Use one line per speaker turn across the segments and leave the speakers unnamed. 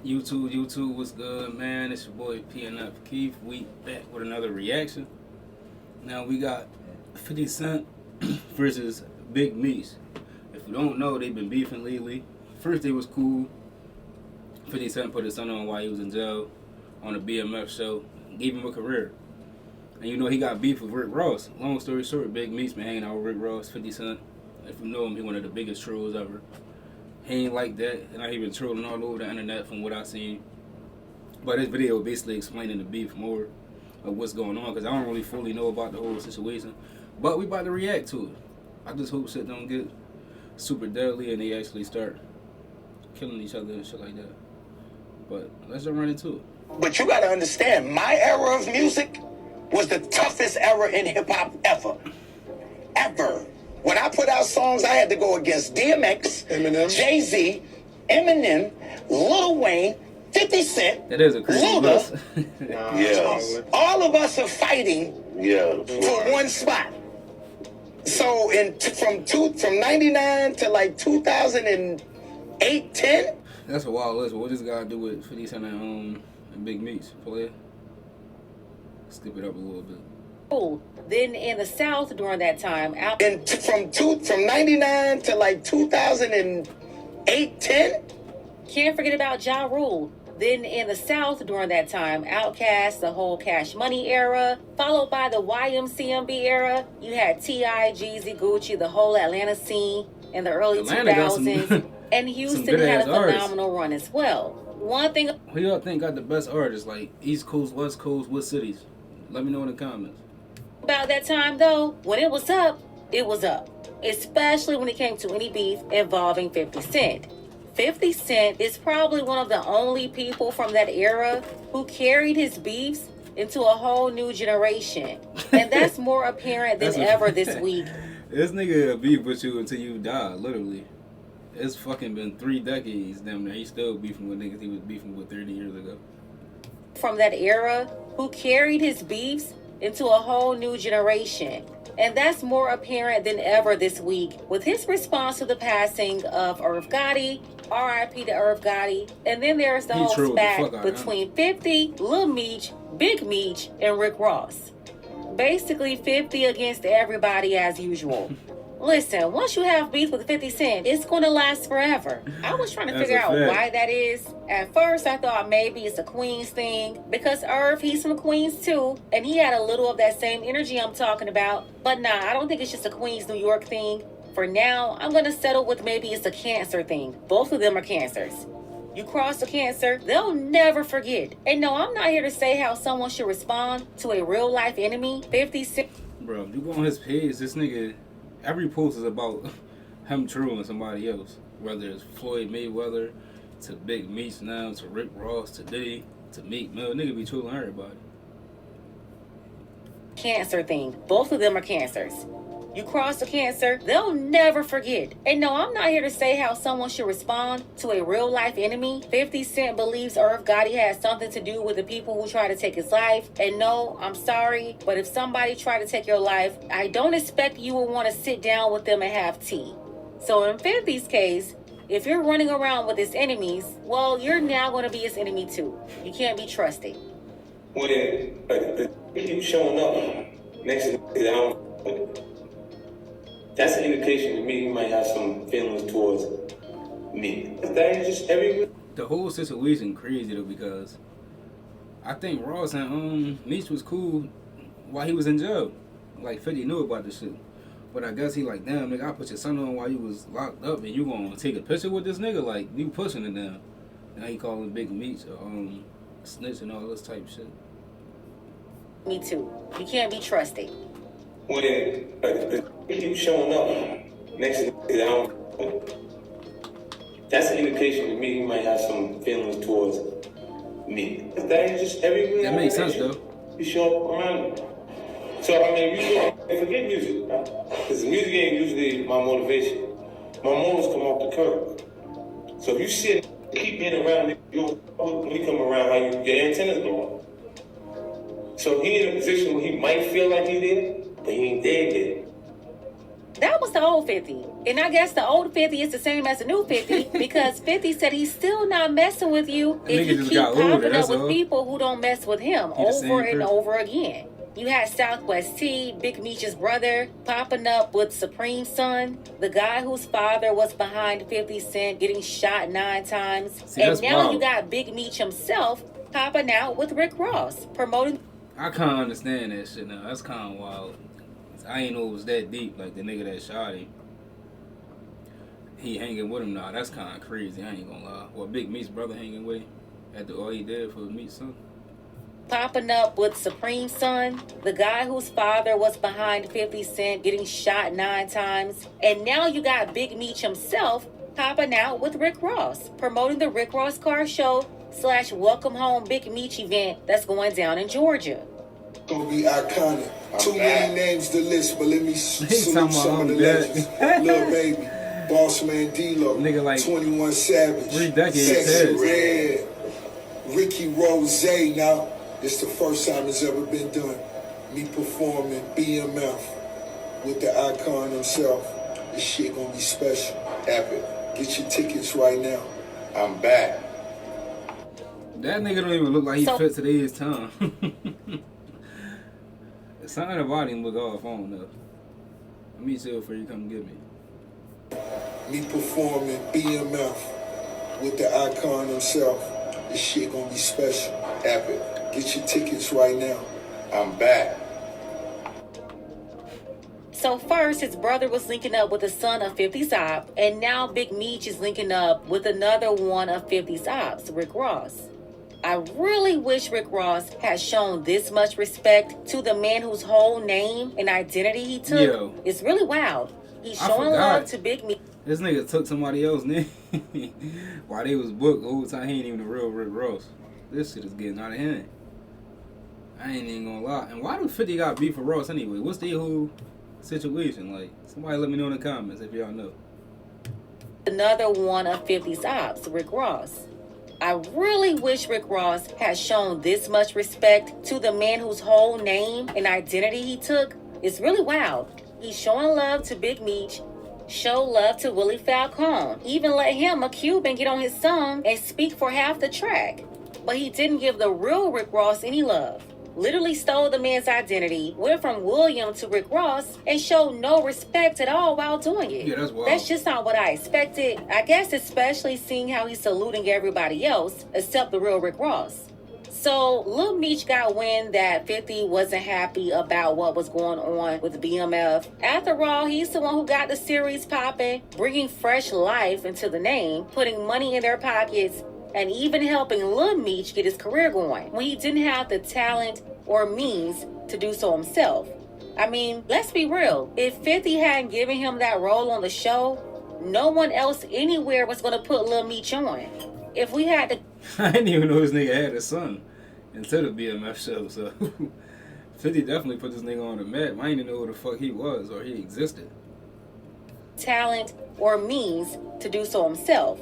YouTube was good, man. It's your boy PNF Keith. We back with another reaction. Now we got 50 Cent versus Big Meech. If you don't know, they've been beefing lately. First, they was cool. 50 Cent put his son on while he was in jail on a BMF show. Gave him a career. And you know he got beef with Rick Ross. Long story short, Big Meech been hanging out with Rick Ross, 50 Cent. If you know him, he's one of the biggest trolls ever. He ain't like that, and he been trolling all over the internet from what I seen. But this video basically explaining the beef more of what's going on, because I don't really fully know about the whole situation. But we about to react to it. I just hope shit don't get super deadly and they actually start killing each other and shit like that. But let's just run into it.
But you gotta understand, my era of music was the toughest era in hip-hop ever. Ever. When I put out songs, I had to go against DMX, Eminem, Jay-Z, Eminem, Lil Wayne, 50 Cent,
that is a crazy
Luda. Yes. All of us are fighting for one spot. So from 99 to like 2008, 10.
That's a wild list. What this guy do with 50 Cent and Big Meech? Play it. Skip it up a little bit.
Then in the South during that time,
from 99 to like 2008, 10.
Can't forget about Ja Rule. Then in the South during that time, Outkast, the whole Cash Money era, followed by the YMCMB era. You had T.I., Jeezy, Gucci, the whole Atlanta scene in the early 2000s. And Houston had a phenomenal run as well. One thing...
Who y'all think got the best artists? Like East Coast, West Coast, what cities? Let me know in the comments.
About that time, though, when it was up, it was up. Especially when it came to any beef involving 50 Cent. 50 Cent is probably one of the only people from that era who carried his beefs into a whole new generation. And that's more apparent than ever this week.
This nigga will beef with you until you die, literally. It's fucking been 3 decades, damn near. He's still beefing with niggas he was beefing with 30 years ago.
From that era, who carried his beefs into a whole new generation. And that's more apparent than ever this week with his response to the passing of Irv Gotti, R.I.P. to Irv Gotti. And then there's the whole spat between 50, Lil Meech, Big Meech, and Rick Ross. Basically 50 against everybody as usual. Listen, once you have beef with 50 Cent, it's going to last forever. I was trying to figure out why that is. At first, I thought maybe it's a Queens thing, because Irv, he's from Queens too, and he had a little of that same energy I'm talking about. But nah, I don't think it's just a Queens, New York thing. For now, I'm going to settle with maybe it's a Cancer thing. Both of them are Cancers. You cross a Cancer, they'll never forget. And no, I'm not here to say how someone should respond to a real-life enemy. 50 Cent...
Bro, you go on his page, this nigga... Every post is about him trolling somebody else. Whether it's Floyd Mayweather, to Big Meech now, to Rick Ross, to Diddy, to Meek Mill. Nigga be trolling everybody.
Cancer thing. Both of them are Cancers. You cross a Cancer, they'll never forget. And no, I'm not here to say how someone should respond to a real-life enemy. 50 Cent believes Irv Gotti has something to do with the people who try to take his life. And no, I'm sorry, but if somebody tried to take your life, I don't expect you will want to sit down with them and have tea. So in 50's case, if you're running around with his enemies, well, you're now going to be his enemy too. You can't be trusted.
When you showing up next to the that's an indication to me you might have some feelings towards me. That is just everywhere.
The whole situation crazy though, because I think Ross and Meech was cool while he was in jail. Like 50 knew about this shit. But I guess he like, damn nigga, I put your son on while you was locked up and you gonna take a picture with this nigga? Like, you pushing it down. Now he calling Big Meech snitch and all this type shit.
Me too. You can't be trusted.
When you showing up next to the that's an indication to me you might have some feelings towards me. That is just everywhere.
That makes sense though.
You show up around me. So I mean, forget music, because music ain't usually my motivation. My morals come off the curb. So if you see it, keep being around me, when you come around, how your antennas go up. So he in a position where he might feel like he did, but he ain't dead yet.
That was the old 50. And I guess the old 50 is the same as the new 50 because 50 said he's still not messing with you if you keep popping up with people who don't mess with him over and over again. You had Southwest T, Big Meech's brother, popping up with Supreme Son, the guy whose father was behind 50 Cent getting shot 9 times.
See,
and now
wild.
You got Big Meech himself popping out with Rick Ross, promoting.
I can't understand that shit now. That's kind of wild. I ain't know it was that deep, like the nigga that shot him. He hanging with him now. That's kind of crazy. I ain't gonna lie. Well, Big Meech's brother hanging with him after all he did for Meech's son.
Popping up with Supreme Son, the guy whose father was behind 50 Cent getting shot 9 times. And now you got Big Meech himself popping out with Rick Ross, promoting the Rick Ross Car Show / Welcome Home Big Meech event that's going down in Georgia.
Gonna be iconic. Too many names to list, but let me salute some of the legends. Lil Baby, Boss Man D-Lo,
nigga like
21 Savage,
3 decades
Sexy Red, Ricky Rose. Now, it's the first time it's ever been done. Me performing BMF with the icon himself. This shit gonna be special. Epic. Get your tickets right now. I'm back.
That nigga don't even look like he fit today's time. Something about him look off. I don't know. Let me tell before you come get me.
Me performing BMF with the icon himself. This shit gonna be special. Epic. Get your tickets right now. I'm back.
So first, his brother was linking up with the son of 50's op, and now Big Meech is linking up with another one of 50's ops, Rick Ross. I really wish Rick Ross had shown this much respect to the man whose whole name and identity he took.
Yo,
it's really wild. He's showing love to Big Meech.
This nigga took somebody else's name while they was booked the whole time. He ain't even the real Rick Ross. This shit is getting out of hand. I ain't even gonna lie. And why do 50 got beef for Ross anyway? What's the whole situation? Like, somebody let me know in the comments if y'all know.
Another one of 50's ops, Rick Ross. I really wish Rick Ross had shown this much respect to the man whose whole name and identity he took. It's really wild. He's showing love to Big Meech, show love to Willie Falcone, even let him, a Cuban, get on his song and speak for half the track. But he didn't give the real Rick Ross any love. Literally stole the man's identity, went from William to Rick Ross, and showed no respect at all while doing it.
Yeah, that's wild.
That's just not what I expected. I guess especially seeing how he's saluting everybody else except the real Rick Ross. So Lil Meech got wind that 50 wasn't happy about what was going on with BMF. After all, he's the one who got the series popping, bringing fresh life into the name, putting money in their pockets, and even helping Lil Meech get his career going when he didn't have the talent or means to do so himself. I mean, let's be real. If 50 hadn't given him that role on the show, no one else anywhere was going to put Lil Meech on. If we had to...
I didn't even know this nigga had a son until the BMF show, so 50 definitely put this nigga on the map. I didn't even know who the fuck he was or he existed.
Talent or means to do so himself.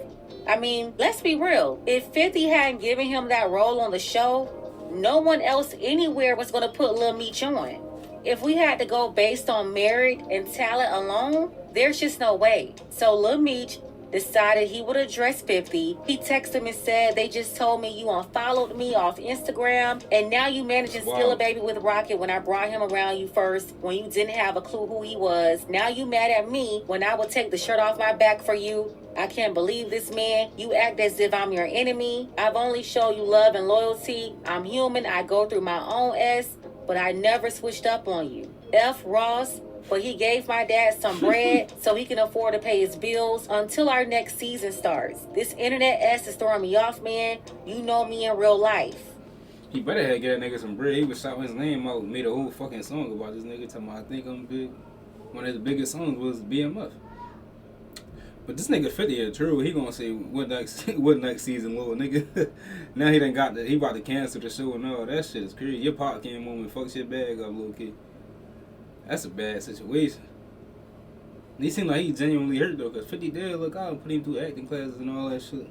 I mean, let's be real. If 50 hadn't given him that role on the show, no one else anywhere was going to put Lil Meech on. If we had to go based on merit and talent alone, there's just no way. So Lil Meech decided he would address 50. He texted him and said, "They just told me you unfollowed me off Instagram, and now you managed to steal a baby with Rocket when I brought him around you first, when you didn't have a clue who he was. Now you mad at me when I would take the shirt off my back for you. I can't believe this, man. You act as if I'm your enemy. I've only shown you love and loyalty. I'm human. I go through my own S, but I never switched up on you. F. Ross, but he gave my dad some bread so he can afford to pay his bills until our next season starts. This internet S is throwing me off, man. You know me in real life."
He better have get that nigga some bread. He was shouting his name out, made a whole fucking song about this nigga talking about, I think I'm big. One of his biggest songs was BMF. But this nigga 50 is true. He gonna say what next season, little nigga. Now he done got he about to cancel the show and all that shit is crazy. Your pop came home and fucked your bag up, little kid. That's a bad situation. He seemed like he genuinely hurt though, cause 50 did look out and put him through acting classes and all that shit.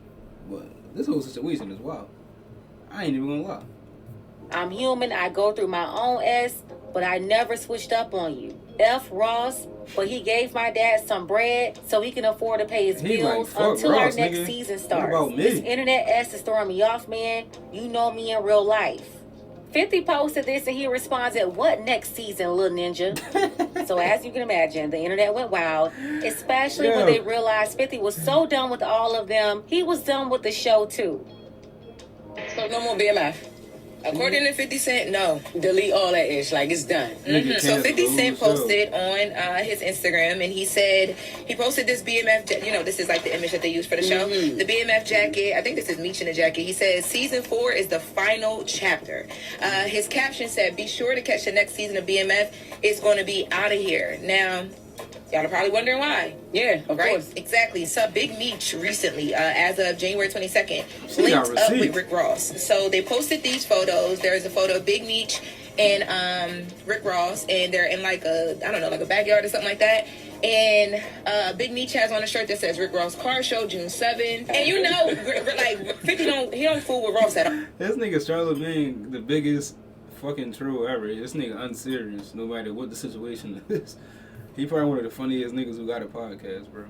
But this whole situation is wild. I ain't even gonna lie.
I'm human. I go through my own S, but I never switched up on you. F. Ross, but he gave my dad some bread so he can afford to pay his bills until our next season starts. This internet ass is throwing me off, man. You know me in real life. 50 posted this and he responded, what next season, little ninja? So as you can imagine, the internet went wild, especially when they realized 50 was so done with all of them, he was done with the show too.
So no more BMF. According to 50 Cent, no. Delete all that ish. Like, it's done. So 50 Cent posted on his Instagram, and he said, he posted this BMF, you know, this is like the image that they use for the show. The BMF jacket, I think this is Meech in the jacket. He says, season 4 is the final chapter. His caption said, be sure to catch the next season of BMF. It's going to be out of here. Now, y'all are probably wondering why.
Yeah, of course.
Exactly. So Big Meech recently, as of January 22nd, linked up with Rick Ross. So they posted these photos. There's a photo of Big Meech and Rick Ross, and they're in like a, I don't know, like a backyard or something like that. And Big Meech has on a shirt that says Rick Ross Car Show, June 7th. And you know, like 50 don't fool with Ross at all.
This nigga Charlotte being the biggest fucking troll ever. This nigga unserious, no matter what the situation is. He probably one of the funniest niggas who got a podcast, bro.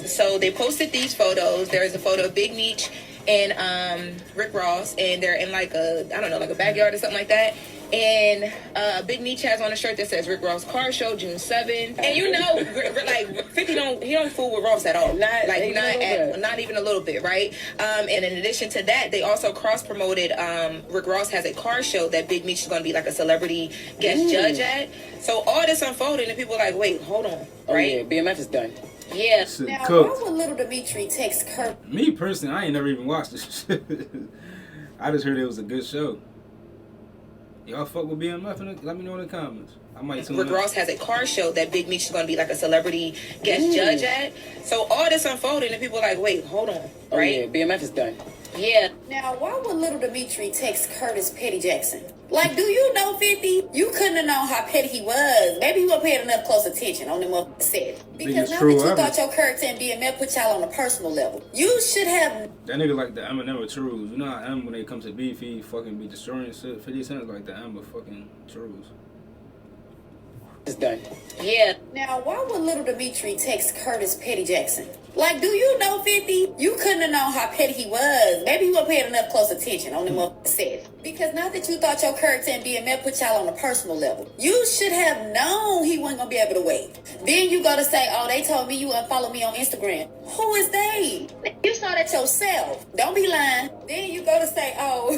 So they posted these photos. There is a photo of Big Meech and Rick Ross, and they're in like a, I don't know, like a backyard or something like that. And Big Meech has on a shirt that says Rick Ross Car Show, June 7th. And you know, like 50 don't fool with Ross at all. Not even a little bit, right? And in addition to that, they also cross promoted. Rick Ross has a car show that Big Meech is going to be like a celebrity guest judge at. So all this unfolded, and people are like, wait, hold on, right?
Oh, yeah, BMF is done.
Yeah.
Now, why would Little Dimitri text Kurt?
Me personally, I ain't never even watched this shit. I just heard it was a good show. Y'all fuck with BMF? Let me know in the comments. I might tune
Rick Ross has a car show that Big Meech is going to be like a celebrity guest judge at. So all this unfolded, and people are like, wait, hold on, right?
Oh, yeah, BMF is done.
Yeah.
Now, why would Little Dimitri text Curtis Petty Jackson? Like, do you know 50? You couldn't have known how petty he was. Maybe he wasn't paying enough close attention on them up set. Because now that you thought your character in BMF put y'all on a personal level, you should have.
That nigga like the Eminem of Trues. You know how Eminem, when it comes to beef, he fucking be destroying shit. 50 Cent like the Eminem of fucking Trues.
It's done.
Yeah.
Now, why would Little Dimitri text Curtis Petty Jackson? Like, do you know 50? You couldn't have known how petty he was. Maybe he wasn't paying enough close attention on them up set. Because now that you thought your character in BMF put y'all on a personal level, you should have known he wasn't gonna be able to wait. Then you go to say, oh, they told me you unfollow me on Instagram. Who is they? You saw that yourself. Don't be lying. Then you go to say, oh,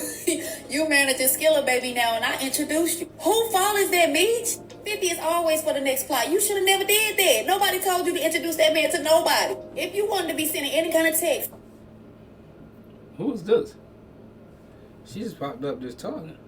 you managing Skilla Baby now and I introduced you. Who fault is that, Meech? 50 is always for the next plot. You should have never did that. Nobody told you to introduce that man to nobody. If you wanted to be sending any kind of text.
Who's this? She just popped up just talking.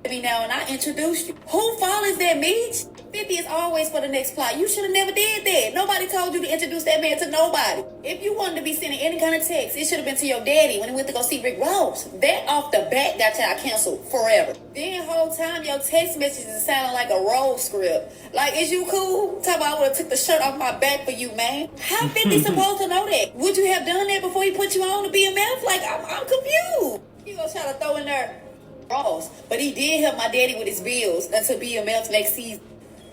Now and I introduced you. Who fault is that, Meech? 50 is always for the next plot. You should have never did that. Nobody told you to introduce that man to nobody. If you wanted to be sending any kind of text, it should have been to your daddy when he went to go see Rick Ross. That off the bat got y'all canceled forever. Then whole time your text messages sounding like a roll script. Like, is you cool? Talk about I would have took the shirt off my back for you, man. How 50 supposed to know that? Would you have done that before he put you on to BMF? Like, I'm confused. You gonna try to throw in there Ross, but he did help my daddy with his bills until BMF's next season.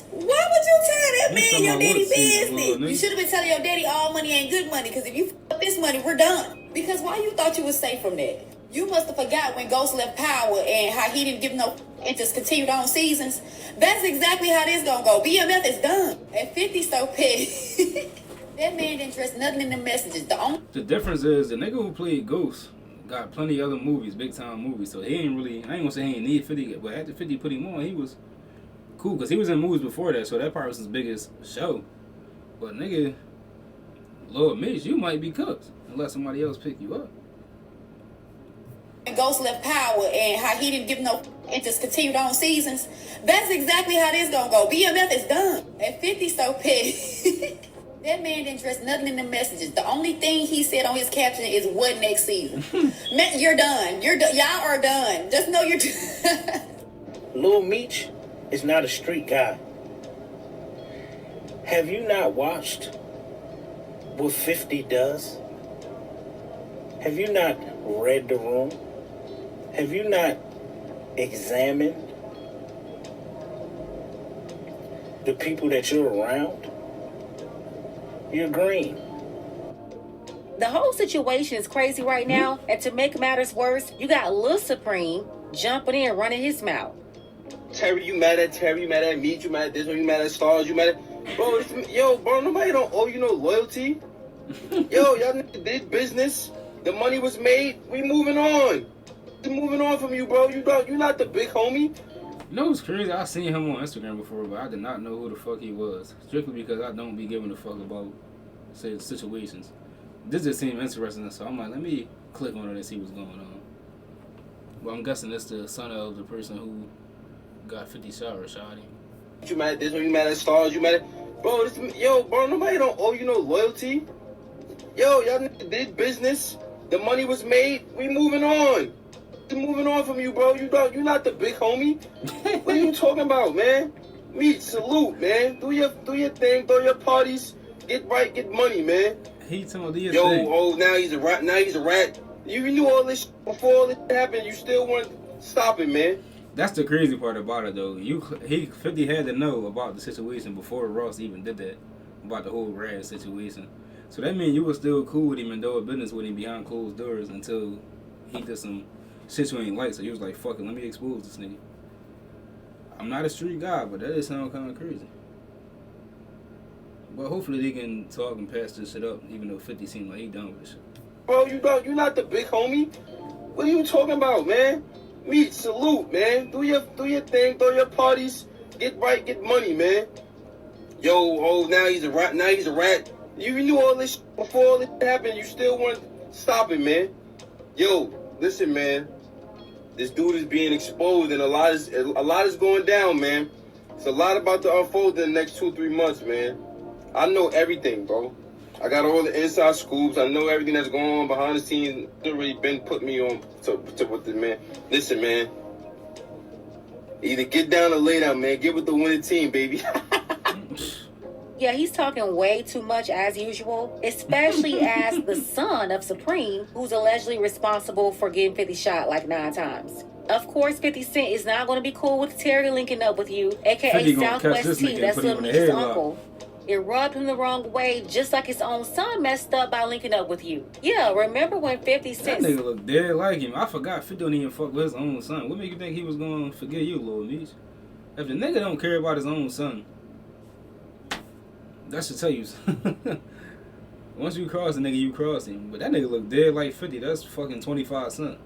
Why would you tell that man your daddy business? You should have been telling your daddy all money ain't good money, because if you f this money, we're done. Because why you thought you was safe from that? You must have forgot when Ghost left Power and how he didn't give no and just continued on seasons. That's exactly how this gonna go. BMF is done. And 50 so petty. That man didn't trust nothing in the messages. The
difference is the nigga who played Ghost got plenty of other movies, big time movies. So he ain't really, I ain't gonna say he ain't need 50, but after 50 put him on, he was cool. Because he was in movies before that, so that part was his biggest show. But nigga, Lord Mitch, you might be cooked unless somebody else pick you up.
And Ghost left Power and how he didn't give no and just continued on seasons. That's exactly how this gonna go. BMF is done. And 50 so petty. That man didn't trust nothing in the messages. The only thing he said on his caption is what next season. Man, you're done. You're done. Y'all are done. Just know you're done.
Lil Meech is not a street guy. Have you not watched what 50 does? Have you not read the room? Have you not examined the people that you're around, you're green.
The whole situation is crazy right now, and to make matters worse, you got Lil Supreme jumping in, running his mouth.
Terry, you mad at Terry, you mad at Meech, you mad at this one, you mad at Stars, you mad at... Bro, bro, nobody don't owe you no loyalty. Yo, y'all niggas did business. The money was made. We moving on. We moving on from you, bro. You not the big homie.
You know what's crazy? I seen him on Instagram before, but I did not know who the fuck he was. Strictly because I don't be giving a fuck about, say, situations. This just seemed interesting, so I'm like, let me click on it and see what's going on. Well, I'm guessing it's the son of the person who got 50 shot.
You mad at this one, you mad at Stars, you mad at... Bro, bro, nobody don't owe you no loyalty. Yo, y'all niggas did business. The money was made. We moving on. We moving on from you, bro. You not the big homie. What are you talking about, man? Meech, salute, man. Do your thing, throw your parties. Get right, get money, man.
He told me thing.
Now he's a rat. You knew all this shit before all this happened. You still want to stop it, man.
That's the crazy part about it, though. 50 had to know about the situation before Ross even did that, about the whole Rad situation. So that means you were still cool with him and doing business with him behind closed doors until he did some shit you ain't like. So you was like, fuck it, let me expose this nigga. I'm not a street guy, but that does sound kind of crazy. But hopefully they can talk and patch this shit up, even though 50 seemed like he done with this shit.
Bro, you not the big homie. What are you talking about, man? Meech, salute, man. Do your thing, throw your parties. Get right, get money, man. Now he's a rat. You knew all this shit before all this happened. You still want to stop it, man. Yo, listen, man. This dude is being exposed, and a lot is going down, man. It's a lot about to unfold in the next 2-3 months, man. I know everything, bro. I got all the inside scoops. I know everything that's going on behind the scenes. It's already been put me on to what the man. Listen, man. Either get down or lay down, man. Get with the winning team, baby.
Yeah, he's talking way too much as usual, especially as the son of Supreme, who's allegedly responsible for getting 50 shot like 9 times. Of course, 50 Cent is not going to be cool with Terry linking up with you, aka Southwest T, that's Lil Meech's uncle. It rubbed him the wrong way, just like his own son messed up by linking up with you. Yeah, remember when 50 Cent...
That nigga look dead like him. I forgot 50 don't even fuck with his own son. What make you think he was going to forget you, Lil Meech? If the nigga don't care about his own son, that should tell you. Once you cross the nigga, you cross him. But that nigga look dead like 50. That's fucking 25 cents.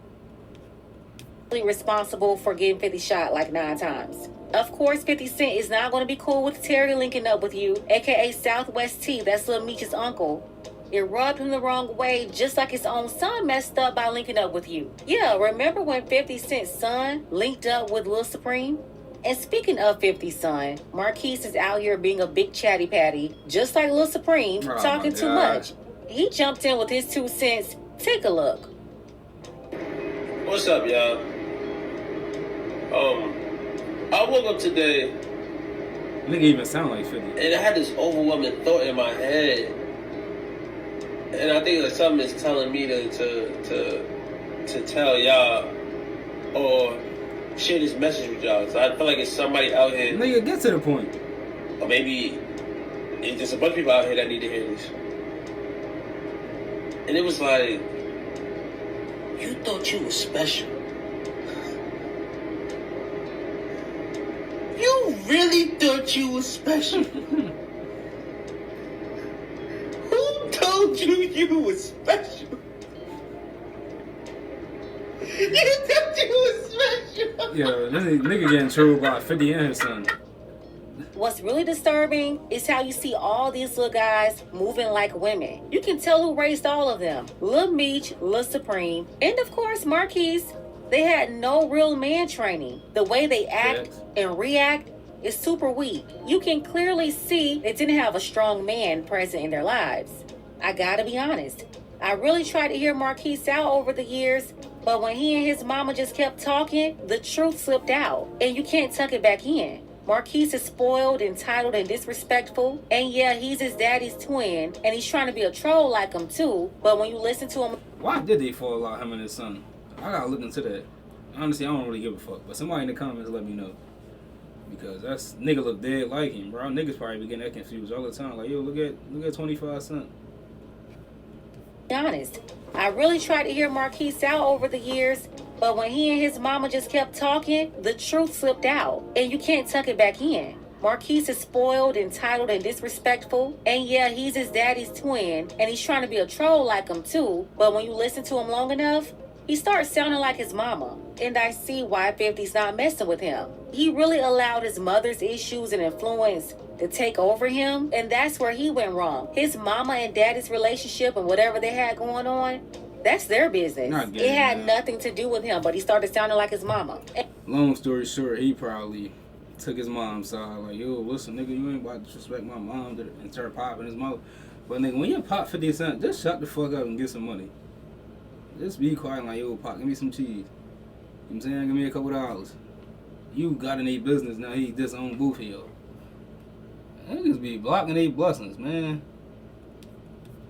Responsible for getting 50 shot like 9 times. Of course, 50 Cent is not going to be cool with Terry linking up with you, aka Southwest T, that's Lil Meech's uncle. It rubbed him the wrong way, just like his own son messed up by linking up with you. Yeah, remember when 50 Cent's son linked up with Lil Supreme? And speaking of 50's son, Marquise is out here being a big chatty patty, just like Lil Supreme, talking too much. He jumped in with his 2 cents. Take a look.
What's up, y'all? I woke up today.
Nigga even sound like 50.
And I had this overwhelming thought in my head. And I think that something is telling me to tell y'all or share this message with y'all. So I feel like it's somebody out here.
Nigga, get to the point.
Or maybe it's just a bunch of people out here that need to hear this. And it was like, you thought you were special. You really thought you were special. Who told you were special? You thought you were special.
Yo, this nigga getting trolled by 50 and his son.
What's really disturbing is how you see all these little guys moving like women. You can tell who raised all of them. Lil Meech, Lil Supreme, and of course Marquise. They had no real man training. The way they act and react is super weak. You can clearly see they didn't have a strong man present in their lives. I gotta be honest. I really tried to hear Marquise out over the years, but when he and his mama just kept talking, the truth slipped out, and you can't tuck it back in. Marquise is spoiled, entitled, and disrespectful. And yeah, he's his daddy's twin, and he's trying to be a troll like him too, but when you listen to him...
Why did they fall out, him and his son? I gotta look into that. Honestly, I don't really give a fuck, but somebody in the comments let me know. Because that's nigga look dead like him, bro. Niggas probably be getting that confused all the time. Like, yo, look at 25 Cent.
Be honest, I really tried to hear Marquise out over the years, but when he and his mama just kept talking, the truth slipped out, and you can't tuck it back in. Marquise is spoiled, entitled, and disrespectful, and yeah, he's his daddy's twin, and he's trying to be a troll like him too, but when you listen to him long enough, he starts sounding like his mama, and I see why 50's not messing with him. He really allowed his mother's issues and influence to take over him, and that's where he went wrong. His mama and daddy's relationship and whatever they had going on, that's their business. It had nothing to do with him, but he started sounding like his mama.
Long story short, he probably took his mom's side. Like, yo, listen, nigga, you ain't about to disrespect my mom, and start popping his mouth. But nigga, when you pop 50 Cent, just shut the fuck up and get some money. Just be quiet, like, yo, Pop, give me some cheese. You know what I'm saying? Give me a couple dollars. You got in a business now, he disowned both of y'all. Niggas be blocking their blessings, man.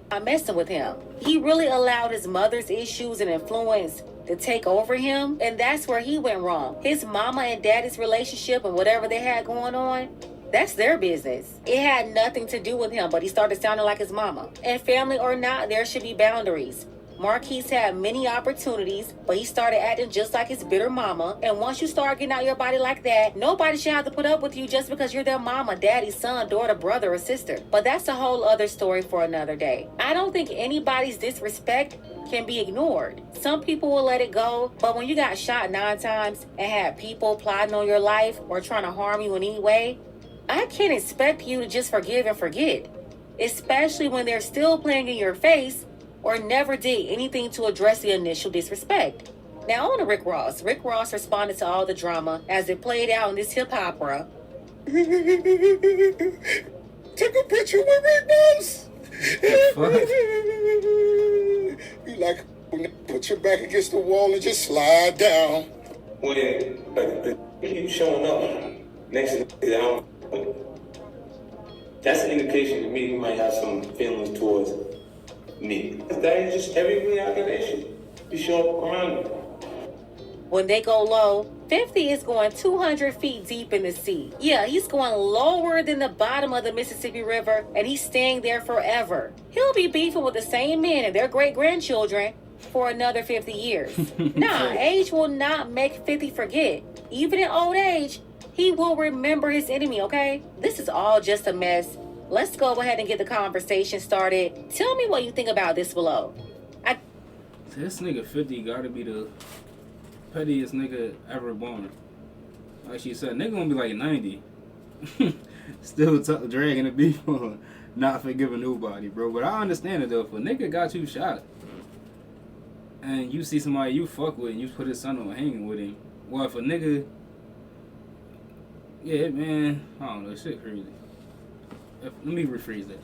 Not messing with him. He really allowed his mother's issues and influence to take over him, and that's where he went wrong. His mama and daddy's relationship and whatever they had going on, that's their business. It had nothing to do with him, but he started sounding like his mama. And family or not, there should be boundaries. Marquise had many opportunities, but he started acting just like his bitter mama. And once you start getting out your body like that, nobody should have to put up with you just because you're their mama, daddy, son, daughter, brother, or sister. But that's a whole other story for another day. I don't think anybody's disrespect can be ignored. Some people will let it go, but when you got shot 9 times and had people plotting on your life or trying to harm you in any way, I can't expect you to just forgive and forget, especially when they're still playing in your face or never did anything to address the initial disrespect. Now on to Rick Ross. Rick Ross responded to all the drama as it played out in this hip opera.
Take a picture with Rick Ross. You like, put your back against the wall and just slide down.
When you showing up next to the album, that's an indication to me you might have some feelings towards me. That is just everywhere I got an issue. You show up around me.
When they go low, 50 is going 200 feet deep in the sea. Yeah, he's going lower than the bottom of the Mississippi River, and he's staying there forever. He'll be beefing with the same men and their great-grandchildren for another 50 years. Nah, age will not make 50 forget. Even in old age, he will remember his enemy, okay? This is all just a mess. Let's go ahead and get the conversation started. Tell me what you think about this below.
This nigga 50 gotta be the pettiest nigga ever born. Like she said, nigga gonna be like 90. Still dragging the beef on. Not forgiving nobody, bro. But I understand it though. If a nigga got you shot and you see somebody you fuck with and you put his son on hanging with him, well, if a nigga, yeah, man, I don't know, shit crazy. Let me rephrase that.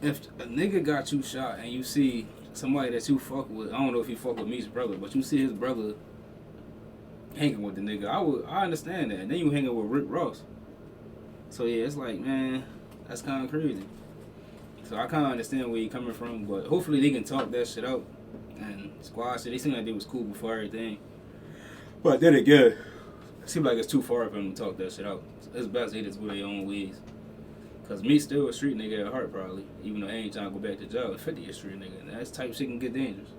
If a nigga got you shot and you see somebody that you fuck with, I don't know if you fuck with Meech's brother, but you see his brother hanging with the nigga, I understand that. And then you hanging with Rick Ross. So yeah, it's like, man, that's kind of crazy. So I kind of understand where you're coming from, but hopefully they can talk that shit out and squash it. They seem like they was cool before everything. But then again, it seems like it's too far for them to talk that shit out. It's best they just go their own ways. Cause me still a street nigga at heart probably, even though I ain't trying to go back to jail. 50 a street nigga, and that's type shit can get dangerous.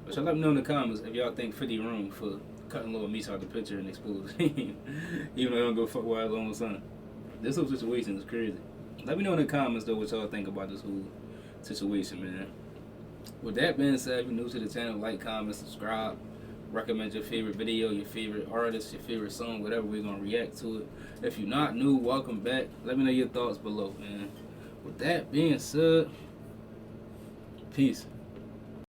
But y'all let me know in the comments if y'all think 50 wrong for cutting little Meech out the picture and exposing even though I don't go fuck with his own son. This whole situation is crazy. Let me know in the comments though what y'all think about this whole situation, man. With that being said, if you're new to the channel, like, comment, subscribe. Recommend your favorite video, your favorite artist, your favorite song, whatever. We're going to react to it. If you're not new, welcome back. Let me know your thoughts below, man. With that being said, peace.